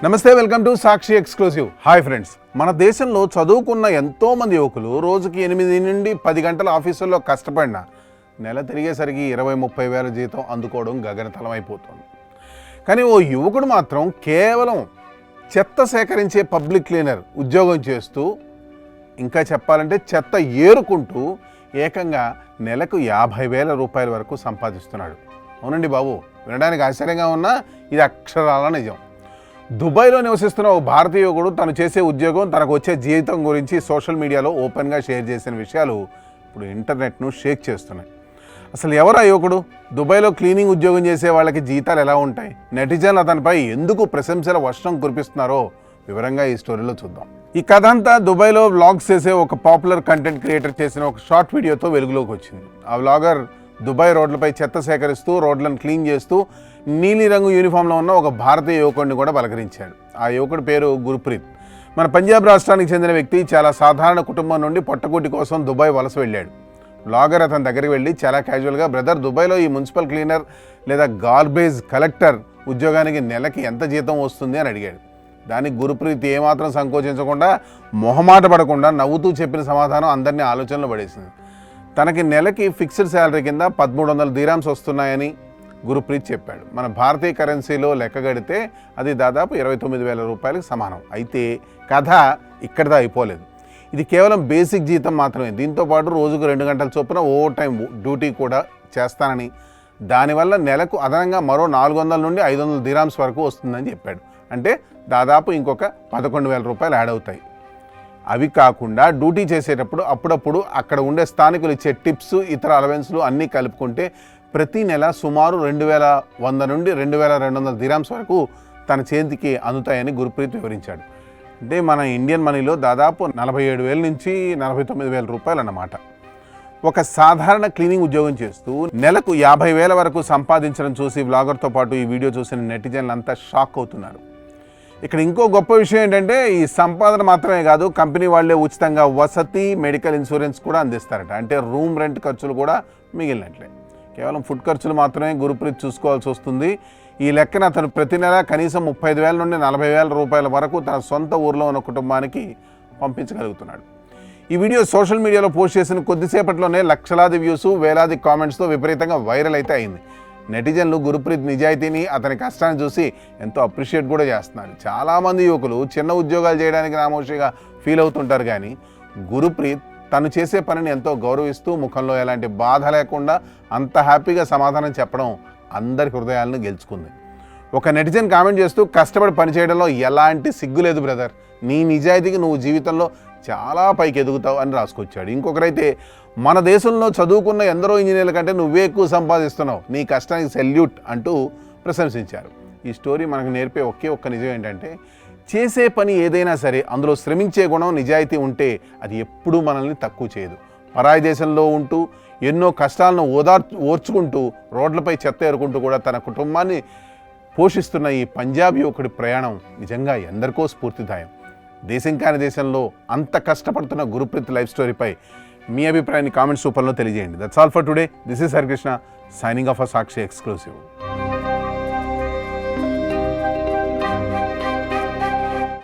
నమస్తే, welcome to Sakshi exclusive. Hi friends, మన దేశంలో చదువుకున్న ఎంతోమంది యువకులు రోజుకి 8 నుండి 10 గంటల ఆఫీసుల్లో కష్టపడినా నెల తిరిగేసరికి 20-30 వేల జీతం అందుకోవడం గగనతలం అయిపోతుంది. కానీ ఓ యువకుడు మాత్రం కేవలం చెత్త సేకరించే పబ్లిక్ క్లీనర్ ఉద్యోగం చేస్తూ, ఇంకా చెప్పాలంటే చెత్త ఏరుకుంటూ ఏకంగా నెలకు 50,000 రూపాయల వరకు సంపాదిస్తున్నాడు. అవునండి బాబు, వినడానికి ఆశ్చర్యంగా ఉన్నా ఇది అక్షరాల నిజం. దుబాయ్లో నివసిస్తున్న ఓ భారతీయ యువకుడు తను చేసే ఉద్యోగం, తనకు వచ్చే జీవితం గురించి సోషల్ మీడియాలో ఓపెన్గా షేర్ చేసిన విషయాలు ఇప్పుడు ఇంటర్నెట్ను షేక్ చేస్తున్నాయి. అసలు ఎవరు ఆ యువకుడు? దుబాయ్లో క్లీనింగ్ ఉద్యోగం చేసే వాళ్ళకి జీతాలు ఎలా ఉంటాయి? నెటిజన్లు అతనిపై ఎందుకు ప్రశంసల వర్షం కురిపిస్తున్నారో వివరంగా ఈ స్టోరీలో చూద్దాం. ఈ కథ అంతా దుబాయ్లో వ్లాగ్స్ చేసే ఒక పాపులర్ కంటెంట్ క్రియేటర్ చేసిన ఒక షార్ట్ వీడియోతో వెలుగులోకి వచ్చింది. ఆ వ్లాగర్ దుబాయ్ రోడ్లపై చెత్త సేకరిస్తూ రోడ్లను క్లీన్ చేస్తూ నీలిరంగు యూనిఫామ్లో ఉన్న ఒక భారతీయ యువకుడిని కూడా పలకరించాడు. ఆ యువకుడి పేరు గుర్ప్రీత్. మన పంజాబ్ రాష్ట్రానికి చెందిన వ్యక్తి. చాలా సాధారణ కుటుంబం నుండి పొట్టకూటి కోసం దుబాయ్ వలస వెళ్ళాడు. బ్లాగర్ అతని దగ్గరికి వెళ్ళి చాలా క్యాజువల్గా, బ్రదర్, దుబాయ్లో ఈ మున్సిపల్ క్లీనర్ లేదా గార్బేజ్ కలెక్టర్ ఉద్యోగానికి నెలకి ఎంత జీతం వస్తుంది అని అడిగాడు. దానికి గుర్ప్రీత్ ఏమాత్రం సంకోచించకుండా, మొహమాట పడకుండా నవ్వుతూ చెప్పిన సమాధానం అందరినీ ఆలోచనలో పడేసింది. తనకి నెలకి ఫిక్స్డ్ శాలరీ కింద 1300 దీరామ్స్ వస్తున్నాయని గుర్ప్రీత్ చెప్పాడు. మన భారతీయ కరెన్సీలో లెక్క గడితే అది దాదాపు 29,000 రూపాయలకు సమానం. అయితే కథ ఇక్కడితో అయిపోలేదు. ఇది కేవలం బేసిక్ జీతం మాత్రమే. దీంతోపాటు రోజుకు 2 గంటల చొప్పున ఓవర్ టైం డ్యూటీ కూడా చేస్తానని, దానివల్ల నెలకు అదనంగా మరో 400 నుండి 500 దీరామ్స్ వరకు వస్తుందని చెప్పాడు. అంటే దాదాపు ఇంకొక 11,000 రూపాయలు యాడ్ అవుతాయి. అవి కాకుండా డ్యూటీ చేసేటప్పుడు అప్పుడప్పుడు అక్కడ ఉండే స్థానికులు ఇచ్చే టిప్స్, ఇతర అలవెన్స్లు అన్నీ కలుపుకుంటే ప్రతి నెల సుమారు 2,100 నుండి 2,200 దీరామ్స్ వరకు తన చేతికి అందుతాయని గుర్ప్రీత్ వివరించాడు. అంటే మన ఇండియన్ మనీలో దాదాపు 47,000 నుంచి 49,000 రూపాయలు అన్నమాట. ఒక సాధారణ క్లీనింగ్ ఉద్యోగం చేస్తూ నెలకు 50,000 వరకు సంపాదించడం చూసి వ్లాగర్తో పాటు ఈ వీడియో చూసిన నెటిజన్లు అంతా షాక్ అవుతున్నారు. ఇక్కడ ఇంకో గొప్ప విషయం ఏంటంటే, ఈ సంపాదన మాత్రమే కాదు, కంపెనీ వాళ్ళే ఉచితంగా వసతి, మెడికల్ ఇన్సూరెన్స్ కూడా అందిస్తారట. అంటే రూమ్ రెంట్ ఖర్చులు కూడా మిగిలినట్లే. కేవలం ఫుడ్ ఖర్చులు మాత్రమే గుర్ప్రీత్ చూసుకోవాల్సి వస్తుంది. ఈ లెక్కన అతను ప్రతి నెల కనీసం 35,000 నుండి 40,000 రూపాయల వరకు తన సొంత ఊర్లో ఉన్న కుటుంబానికి పంపించగలుగుతున్నాడు. ఈ వీడియో సోషల్ మీడియాలో పోస్ట్ చేసిన కొద్దిసేపట్లోనే లక్షలాది వ్యూస్, వేలాది కామెంట్స్తో విపరీతంగా వైరల్ అయితే అయింది. నెటిజన్లు గుర్ప్రీత్ నిజాయితీని, అతని కష్టాన్ని చూసి ఎంతో అప్రిషియేట్ కూడా చేస్తున్నారు. చాలామంది యువకులు చిన్న ఉద్యోగాలు చేయడానికి నామోషిగా ఫీల్ అవుతుంటారు, కానీ గుర్ప్రీత్ తను చేసే పనిని ఎంతో గౌరవిస్తూ, ముఖంలో ఎలాంటి బాధ లేకుండా అంత హ్యాపీగా సమాధానం చెప్పడం అందరి హృదయాలను గెలుచుకుంది. ఒక నెటిజన్ కామెంట్ చేస్తూ, కష్టపడి పనిచేయడంలో ఎలాంటి సిగ్గు లేదు బ్రదర్, నీ నిజాయితీకి నువ్వు జీవితంలో చాలా పైకి ఎదుగుతావు అని రాసుకొచ్చాడు. ఇంకొకరైతే, మన దేశంలో చదువుకున్న ఎందరో ఇంజనీర్ల కంటే నువ్వే ఎక్కువ సంపాదిస్తున్నావు, నీ కష్టానికి సెల్యూట్ అంటూ ప్రశంసించారు. ఈ స్టోరీ మనకు నేర్పే ఒక్క నిజం ఏంటంటే, చేసే పని ఏదైనా సరే అందులో శ్రమించే గుణం, నిజాయితీ ఉంటే అది ఎప్పుడూ మనల్ని తక్కువ చేయదు. పరాయి దేశంలో ఉంటూ ఎన్నో కష్టాలను ఓర్చుకుంటూ రోడ్లపై చెత్త ఏరుకుంటూ కూడా తన కుటుంబాన్ని పోషిస్తున్న ఈ పంజాబ్ యువకుడి ప్రయాణం నిజంగా ఎందరికో స్ఫూర్తిదాయం. దేశం కాని దేశంలో అంత కష్టపడుతున్న గుర్ప్రీత్ లైఫ్ స్టోరీపై మీ అభిప్రాయాన్ని కామెంట్స్ రూపంలో తెలియజేయండి. That's all for today. This is Harikrishna signing of a Sakshi exclusive.